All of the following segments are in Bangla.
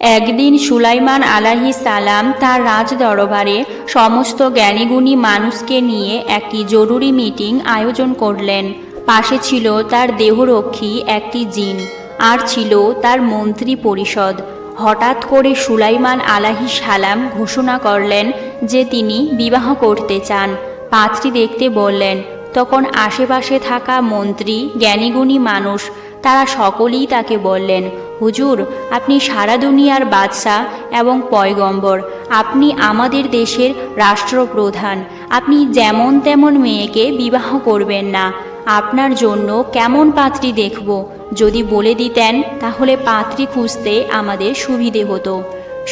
একদিন সুলাইমান আলাইহিস সালাম তার রাজদরবারে সমস্ত জ্ঞানীগুণী মানুষকে নিয়ে একটি জরুরি মিটিং আয়োজন করলেন। পাশে ছিল তার দেহরক্ষী একটি জিন, আর ছিল তার মন্ত্রী পরিষদ। হঠাৎ করে সুলাইমান আলাইহিস সালাম ঘোষণা করলেন যে তিনি বিবাহ করতে চান। পাত্রী দেখতে বললেন। তখন আশেপাশে থাকা মন্ত্রী, জ্ঞানীগুণী মানুষ, তারা সকলেই তাকে বললেন, হুজুর, আপনি সারা দুনিয়ার বাদশাহ এবং পয়গম্বর, আপনি আমাদের দেশের রাষ্ট্রপ্রধান, আপনি যেমন তেমন মেয়েকে বিবাহ করবেন না। আপনার জন্য কেমন পাত্রী দেখব? যদি বলে দিতেন তাহলে পাত্রী খুঁজতে আমাদের সুবিধে হতো।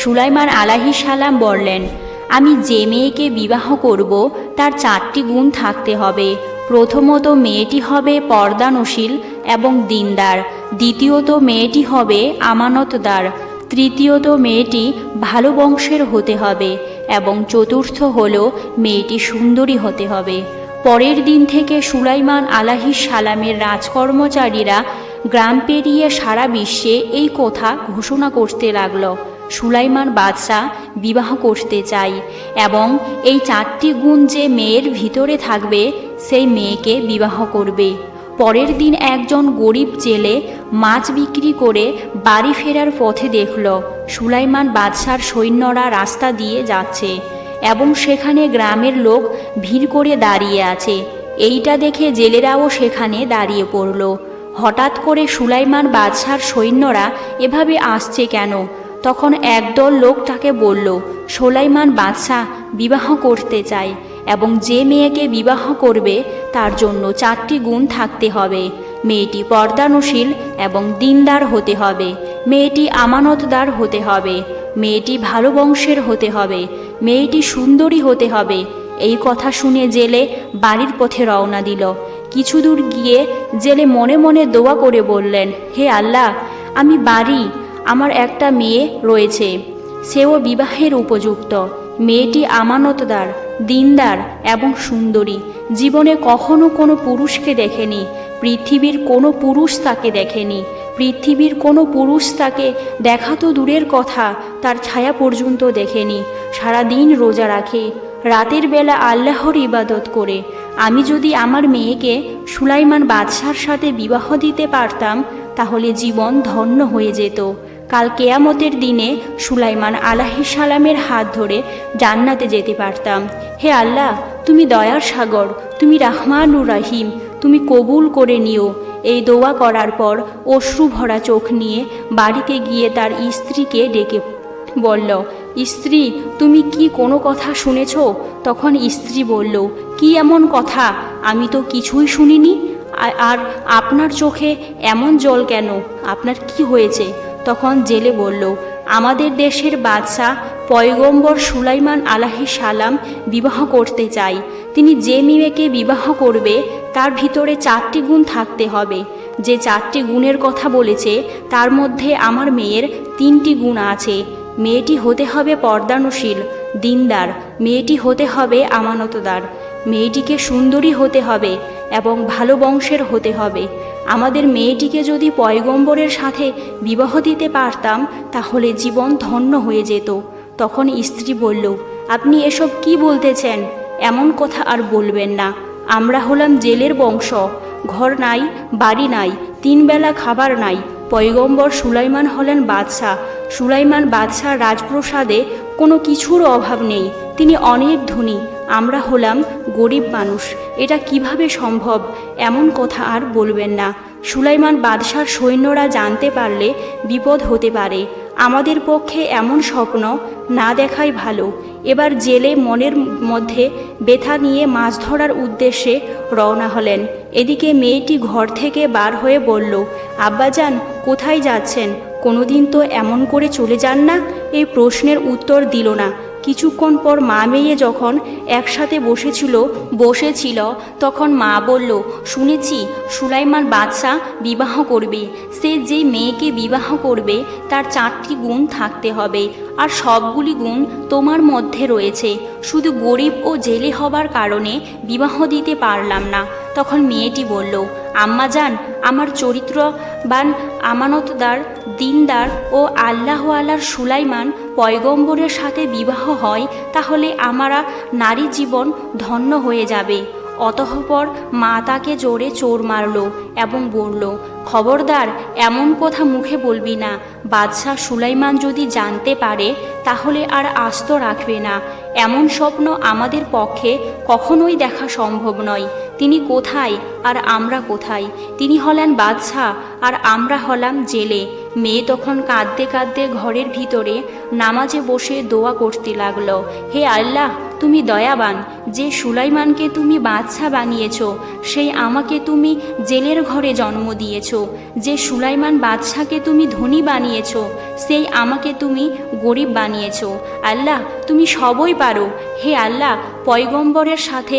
সুলাইমান আলাইহিস সালাম বললেন, আমি যে মেয়েকে বিবাহ করব তার 4টি গুণ থাকতে হবে। প্রথমত, মেয়েটি হবে পর্দানশীল এবং দিনদার। দ্বিতীয়ত, মেয়েটি হবে আমানতদার। তৃতীয়ত, মেয়েটি ভালো বংশের হতে হবে। এবং চতুর্থ হল, মেয়েটি সুন্দরী হতে হবে। পরের দিন থেকে সুলাইমান আলাইহিস সালামের রাজকর্মচারীরা গ্রাম পেরিয়ে সারা বিশ্বে এই কথা ঘোষণা করতে লাগল, সুলাইমান বাদশাহ বিবাহ করতে চাই, এবং এই 4টি গুণ যে মেয়ের ভিতরে থাকবে সেই মেয়েকে বিবাহ করবে। পরের দিন একজন গরিব জেলে মাছ বিক্রি করে বাড়ি ফেরার পথে দেখল সুলাইমান বাদশার সৈন্যরা রাস্তা দিয়ে যাচ্ছে এবং সেখানে গ্রামের লোক ভিড় করে দাঁড়িয়ে আছে। এইটা দেখে জেলেরাও সেখানে দাঁড়িয়ে পড়ল। হঠাৎ করে সুলাইমান বাদশার সৈন্যরা এভাবে আসছে কেন? তখন একদল লোক তাকে বলল, সুলাইমান বাদশাহ বিবাহ করতে চায় এবং যে মেয়েকে বিবাহ করবে তার জন্য 4টি গুণ থাকতে হবে। মেয়েটি পর্দানশীল এবং দিনদার হতে হবে, মেয়েটি আমানতদার হতে হবে, মেয়েটি ভালো বংশের হতে হবে, মেয়েটি সুন্দরী হতে হবে। এই কথা শুনে জেলে বাড়ির পথে রওনা দিল। কিছু দূর গিয়ে জেলে মনে মনে দোয়া করে বললেন, হে আল্লাহ, আমি বাড়ি, আমার একটা মেয়ে রয়েছে, সেও বিবাহের উপযুক্ত। মেয়েটি আমানতদার, দিনদার এবং সুন্দরী। জীবনে কখনো কোনো পুরুষকে দেখেনি, পৃথিবীর কোনো পুরুষ তাকে দেখেনি, পৃথিবীর কোনো পুরুষ তাকে দেখা তো দূরের কথা, তার ছায়া পর্যন্ত দেখেনি। সারাদিন রোজা রাখে, রাতের বেলা আল্লাহর ইবাদত করে। আমি যদি আমার মেয়েকে সুলাইমান বাদশার সাথে বিবাহ দিতে পারতাম তাহলে জীবন ধন্য হয়ে যেত। কাল কেয়ামতের দিনে সুলাইমান আলাইহিস সালামের হাত ধরে জান্নাতে যেতে পারতাম। হে আল্লাহ, তুমি দয়ার সাগর, তুমি রাহমানুর রাহিম, তুমি কবুল করে নিও। এই দোয়া করার পর অশ্রু ভরা চোখ নিয়ে বাড়িতে গিয়ে তার স্ত্রীকে ডেকে বলল, স্ত্রী, তুমি কি কোনো কথা শুনেছ? তখন স্ত্রী বলল, কি এমন কথা? আমি তো কিছুই শুনিনি। আর আপনার চোখে এমন জল কেন? আপনার কি হয়েছে? তখন জেলে বলল, আমাদের দেশের বাদশাহ পয়গম্বর সুলাইমান আলাইহিস সালাম বিবাহ করতে চাই। তিনি যে মেয়েকে বিবাহ করবে তার ভিতরে 4টি গুণ থাকতে হবে। যে 4টি গুণের কথা বলেছে তার মধ্যে আমার মেয়ের 3টি গুণ আছে। মেয়েটি হতে হবে পর্দানশীল, দিনদার, মেয়েটি হতে হবে আমানতদার, মেয়েটিকে সুন্দরী হতে হবে এবং ভালো বংশের হতে হবে। আমাদের মেয়েটিকে যদি পয়গম্বরের সাথে বিবাহ দিতে পারতাম তাহলে জীবন ধন্য হয়ে যেত। তখন স্ত্রী বলল, আপনি এসব কি বলতেছেন? এমন কথা আর বলবেন না। আমরা হলাম জেলের বংশ, ঘর নাই, বাড়ি নাই, 3 বেলা খাবার নাই। পয়গম্বর সুলাইমান হলেন বাদশাহ। সুলাইমান বাদশার রাজপ্রসাদে কোনো কিছুর অভাব নেই, তিনি অনেক ধনী। আমরা হলাম গরিব মানুষ। এটা কিভাবে সম্ভব? এমন কথা আর বলবেন না। সুলাইমান বাদশার সৈন্যরা জানতে পারলে বিপদ হতে পারে। আমাদের পক্ষে এমন স্বপ্ন না দেখাই ভালো। এবার জেলে মনের মধ্যে ব্যথা নিয়ে মাছ ধরার উদ্দেশ্যে রওনা হলেন। এদিকে মেয়েটি ঘর থেকে বার হয়ে বলল, আব্বাজান, কোথায় যাচ্ছেন? কোনোদিন তো এমন করে চলে যান না। এই প্রশ্নের উত্তর দিল না। কিছুক্ষণ পর মা মেয়ে যখন একসাথে বসেছিল তখন মা বলল, শুনেছি সুলাইমান বাদশাহ বিবাহ করবে। সে যে মেয়েকে বিবাহ করবে তার 4টি গুণ থাকতে হবে, আর সবগুলি গুণ তোমার মধ্যে রয়েছে। শুধু গরিব ও জেলে হবার কারণে বিবাহ দিতে পারলাম না। তখন মেয়েটি বলল, আম্মাজান, আমার চরিত্রবান, আমানতদার, দিনদার ও আল্লাহওয়ালার সুলাইমান পয়গম্বরের সাথে বিবাহ হয়, তাহলে আমরা নারী জীবন ধন্য হয়ে যাবে। অতঃপর মা তাকে জোরে চোর মারল এবং বলল, খবরদার, এমন কথা মুখে বলবি না। বাদশাহ সুলাইমান যদি জানতে পারে তাহলে আর আস্ত রাখবে না। এমন স্বপ্ন আমাদের পক্ষে কখনোই দেখা সম্ভব নয়। তিনি কোথায় আর আমরা কোথায়? তিনি হলেন বাদশাহ আর আমরা হলাম জেলে। মেয়ে তখন কাঁদতে কাঁদতে ঘরের ভিতরে নামাজে বসে দোয়া করতে লাগলো, হে আল্লাহ, তুমি দয়াবান। যে সুলাইমানকে তুমি বাদশাহ বানিয়েছ, সেই আমাকে তুমি জেলের ঘরে জন্ম দিয়েছ। যে সুলাইমান বাদশাহকে তুমি ধনী বানিয়েছ, সেই আমাকে তুমি গরিব বানিয়েছ। আল্লাহ, তুমি সবই পারো। হে আল্লাহ, পয়গম্বরের সাথে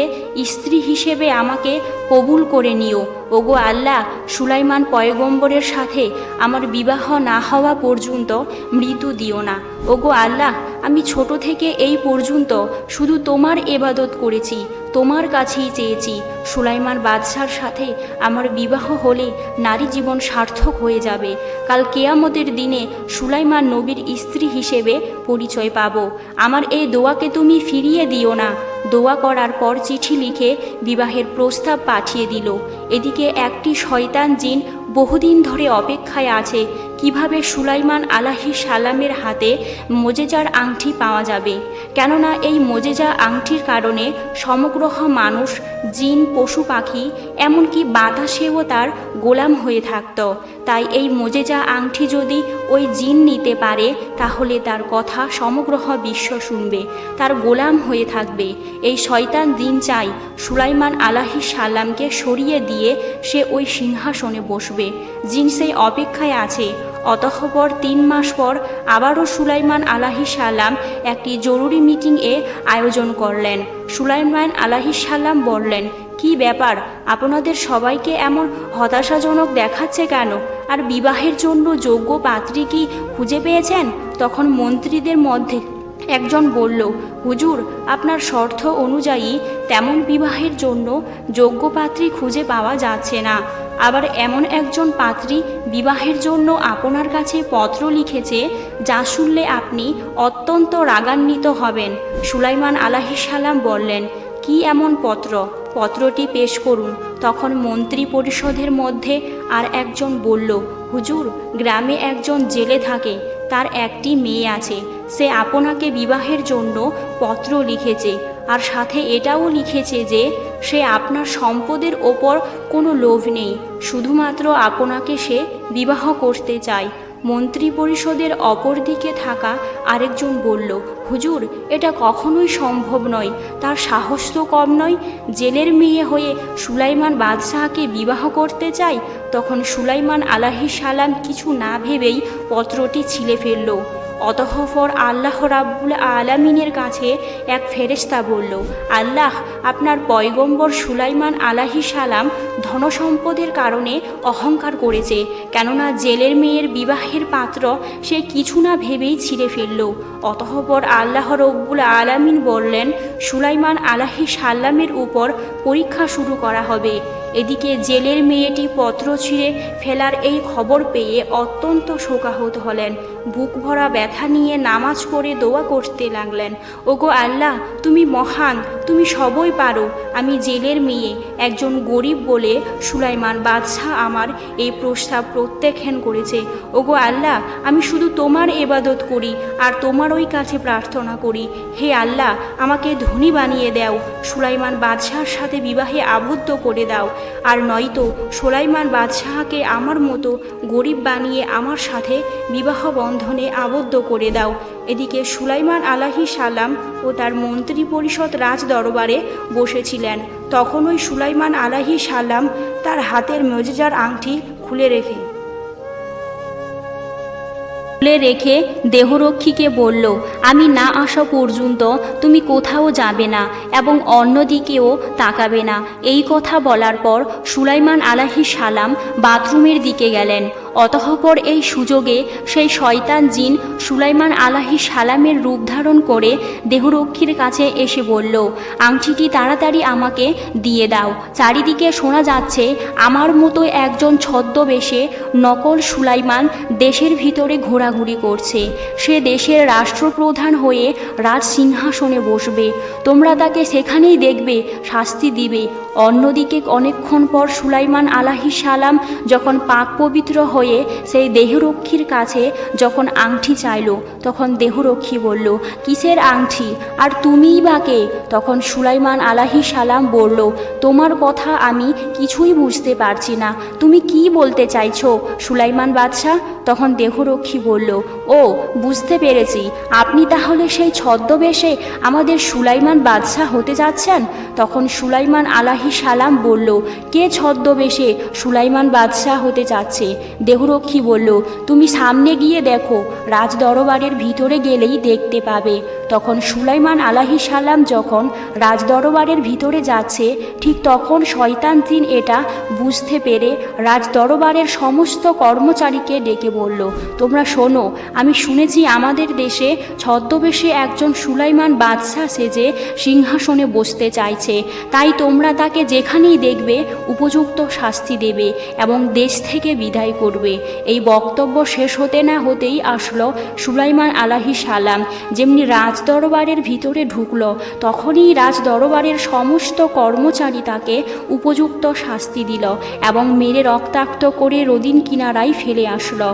স্ত্রী হিসেবে আমাকে কবুল করে নিও। ওগো আল্লাহ, সুলাইমান পয়গম্বরের সাথে আমার বিবাহ না হওয়া পর্যন্ত মৃত্যু দিও না। ওগো আল্লাহ, আমি ছোট থেকে এই পর্যন্ত শুধু তোমার ইবাদত করেছি, তোমার কাছেই চেয়েছি। সুলাইমান বাদশার সাথে আমার বিবাহ হলে নারী জীবন সার্থক হয়ে যাবে। কাল কেয়ামতের দিনে সুলাইমান নবীর স্ত্রী হিসেবে পরিচয় পাব। আমার এই দোয়াকে তুমি ফিরিয়ে দিও না। দোয়া করার পর চিঠি লিখে বিবাহের প্রস্তাব পাঠিয়ে দিল। এদিকে একটি শয়তান জিন বহুদিন ধরে অপেক্ষায় আছে কিভাবে সুলাইমান আলাইহিস সালামের হাতে মোজেজার আংটি পাওয়া যাবে। কেননা এই মোজেজা আংটির কারণে সমগ্র মানুষ, জিন, পশু পাখি, এমনকি বাতাসেও তার গোলাম হয়ে থাকত। তাই এই মোজেজা আংটি যদি ওই জিন নিতে পারে তাহলে তার কথা সমগ্র বিশ্ব শুনবে, তার গোলাম হয়ে থাকবে। এই শয়তান জিন চাই সুলাইমান আলাইহিস সালামকে সরিয়ে দিয়ে সে ওই সিংহাসনে বসবে। জিন সেই অপেক্ষায় আছে। অতঃপর 3 মাস পর আবারও সুলাইমান আলাইহিস সালাম একটি জরুরি মিটিংয়ে আয়োজন করলেন। সুলাইমান আলাইহিস সালাম বললেন, কি ব্যাপার, আপনাদের সবাইকে এমন হতাশাজনক দেখাচ্ছে কেন? আর বিবাহের জন্য যোগ্য পাত্রী কি খুঁজে পেয়েছেন? তখন মন্ত্রীদের মধ্যে একজন বলল, হুজুর, আপনার শর্ত অনুযায়ী তেমন বিবাহের জন্য যোগ্য পাত্রী খুঁজে পাওয়া যাচ্ছে না। আবার এমন একজন পাত্রী বিবাহের জন্য আপনার কাছে পত্র লিখেছে যা শুনলে আপনি অত্যন্ত রাগান্বিত হবেন। সুলাইমান আলাইহিস সালাম বললেন, কি এমন পত্র? পত্রটি পেশ করুন। তখন মন্ত্রী পরিষদের মধ্যে আর একজন বলল, হুজুর, গ্রামে একজন জেলে থাকে, তার একটি মেয়ে আছে। সে আপনাকে বিবাহের জন্য পত্র লিখেছে, আর সাথে এটাও লিখেছে যে সে আপনার সম্পদের ওপর কোনো লোভ নেই, শুধুমাত্র আপনাকে সে বিবাহ করতে চায়। মন্ত্রী পরিষদের অপর দিকে থাকা আরেকজন বলল, হুজুর, এটা কখনোই সম্ভব নয়, তার সাহস তো কম নয়। জেলের মেয়ে হয়ে সুলাইমান বাদশাহকে বিবাহ করতে চায়। তখন সুলাইমান আলাইহিস সালাম কিছু না ভেবেই পত্রটি ছিঁড়ে ফেলল। অতঃপর আল্লাহ রাব্বুল আলামিনের কাছে এক ফেরেশতা বলল, আল্লাহ, আপনার পয়গম্বর সুলাইমান আলাইহিস সালাম ধনসম্পদের কারণে অহংকার করেছে, কেননা জেলের মেয়ের বিবাহের পাত্র সে কিছু না ভেবেই ছিঁড়ে ফেলল। অতঃপর আল্লাহ রাব্বুল আলামিন বললেন, সুলাইমান আলাইহিস সালামের উপর পরীক্ষা শুরু করা হবে। এদিকে জেলের মেয়েটি পত্র ছিঁড়ে ফেলার এই খবর পেয়ে অত্যন্ত শোকাহত হলেন। বুক ভরা ব্যথা নিয়ে নামাজ পড়ে দোয়া করতে লাগলেন, ওগো আল্লাহ, তুমি মহান, তুমি সবই পারো। আমি জেলের মেয়ে, একজন গরিব বলে সুলাইমান বাদশাহ আমার এই প্রস্তাব প্রত্যাখ্যান করেছে। ওগো আল্লাহ, আমি শুধু তোমার ইবাদত করি আর তোমারই কাছে প্রার্থনা করি। হে আল্লাহ, আমাকে ধনী বানিয়ে দাও, সুলাইমান বাদশাহর সাথে বিবাহে আবদ্ধ করে দাও। আর নয়তো সুলাইমান বাদশাহকে আমার মতো গরিব বানিয়ে আমার সাথে বিবাহ বন্ধনে আবদ্ধ করে দাও। এদিকে সুলাইমান আলাইহিস সালাম ও তার মন্ত্রী পরিষদ রাজ দরবারে বসেছিলেন। তখন ওই সুলাইমান আলাইহিস সালাম তার হাতের মোজেজার আংটি খুলে রেখে দেহরক্ষীকে বলল, আমি না আসা পর্যন্ত তুমি কোথাও যাবে না এবং অন্যদিকেও তাকাবে না। এই কথা বলার পর সুলাইমান আলাইহিস সালাম বাথরুমের দিকে গেলেন। অতঃপর এই সুযোগে সেই শয়তান জিন সুলাইমান আলাইহিস সালামের রূপ ধারণ করে দেহরক্ষীর কাছে এসে বলল, আংটিটি তাড়াতাড়ি আমাকে দিয়ে দাও। চারিদিকে শোনা যাচ্ছে আমার মতো একজন ছদ্মবেশে নকল সুলাইমান দেশের ভিতরে ঘোরাঘুরি করছে। সে দেশের রাষ্ট্রপ্রধান হয়ে রাজ সিংহাসনে বসবে। তোমরা তাকে সেখানেই দেখবে, শাস্তি দিবে। অন্যদিকে অনেকক্ষণ পর সুলাইমান আলাইহিস সালাম যখন পাক পবিত্র হয়ে সেই দেহরক্ষীর কাছে যখন আংটি চাইল, তখন দেহরক্ষী বলল, কিসের আংটি, আর তুমিই বা কে? তখন সুলাইমান আলাইহিস সালাম বলল, তোমার কথা আমি কিছুই বুঝতে পারছি না, তুমি কি বলতে চাইছো সুলাইমান বাদশাহ? তখন দেহরক্ষী বলল, ও বুঝতে পেরেছি, আপনি তাহলে সেই ছদ্মবেশে আমাদের সুলাইমান বাদশাহ হতে যাচ্ছেন। তখন সুলাইমান আলাইহিস সালাম বলল, কে ছদ্মবেশে সুলাইমান বাদশাহ হতে যাচ্ছে? দেহরক্ষী বলল, তুমি সামনে গিয়ে দেখো, রাজ দরবারের ভিতরে গেলেই দেখতে পাবে। তখন সুলাইমান আলাইহিস সালাম যখন রাজ দরবারের ভিতরে যাচ্ছে, ঠিক তখন শয়তান জিন এটা বুঝতে পেরে রাজ দরবারের সমস্ত কর্মচারীকে ডেকে বলল, তোমরা শোনো, আমি শুনেছি আমাদের দেশে ছদ্মবেশে একজন সুলাইমান বাদশাহ সেজে সিংহাসনে বসতে চাইছে, তাই তোমরা তাকে যেখানেই দেখবে উপযুক্ত শাস্তি দেবে এবং দেশ থেকে বিদায় করবে। এই বক্তব্য শেষ হতে না হতেই আসলো সুলাইমান আলাইহিস সালাম। যেমনি রাজ দরবারের ভিতরে ঢুকলো, তখনই রাজ দরবারের সমস্ত কর্মচারী তাকে উপযুক্ত শাস্তি দিল এবং মেরে রক্তাক্ত করে নদীর কিনারায় ফেলে আসলো।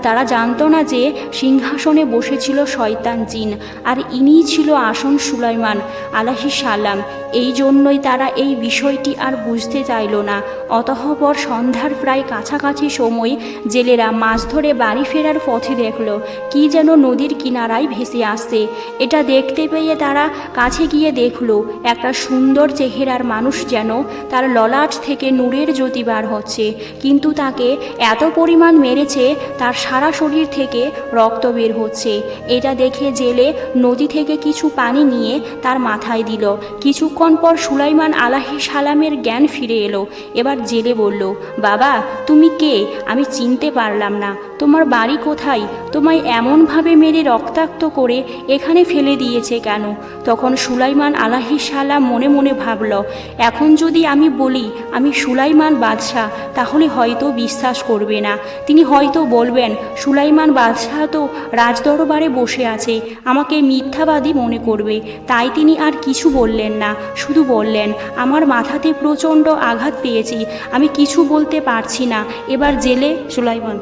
তারা জানতো না যে সিংহাসনে বসেছিল শয়তান জিন, আর ইনিই ছিল আসল সুলাইমান আলাইহিস সালাম। এই জন্যই তারা এই বিষয়টি আর বুঝতে চাইল না। অতঃপর সন্ধ্যার প্রায় কাছাকাছি সময় জেলেরা মাছ ধরে বাড়ি ফেরার পথে দেখল কি যেন নদীর কিনারায় ভেসে আসছে। এটা দেখতে পেয়ে তারা কাছে গিয়ে দেখল একটা সুন্দর চেহারার মানুষ যেন তার ললাট থেকে নূরের জ্যোতি বার হচ্ছে, কিন্তু তাকে এত পরিমাণ মেরেছে তার সারা শরীর থেকে রক্ত বের হচ্ছে। এটা দেখে জেলে নদী থেকে কিছু পানি নিয়ে তার মাথায় দিল। কিছুক্ষণ পর সুলাইমান আলাইহিস সালামের জ্ঞান ফিরে এলো। এবার জেলে বলল, বাবা তুমি কে? আমি চিনতে পারলাম না, তোমার বাড়ি কোথায়? তোমায় এমনভাবে মেরে রক্তাক্ত করে এখানে ফেলে দিয়েছে কেন? তখন সুলাইমান আলাইহিস সালাম মনে মনে ভাবল, এখন যদি আমি বলি আমি সুলাইমান বাদশাহ, তাহলে হয়তো বিশ্বাস করবে না। তিনি হয়তো বলবেন সুলাইমান বাদশাহ তো রাজদরবারে বসে আছে, আমাকে মিথ্যাবাদী মনে করবে। তাই তিনি আর কিছু বললেন না, শুধু বললেন, আমার মাথাতে প্রচণ্ড আঘাত পেয়েছি, আমি কিছু বলতে পারছি না। এবার জেলে সুলাইমান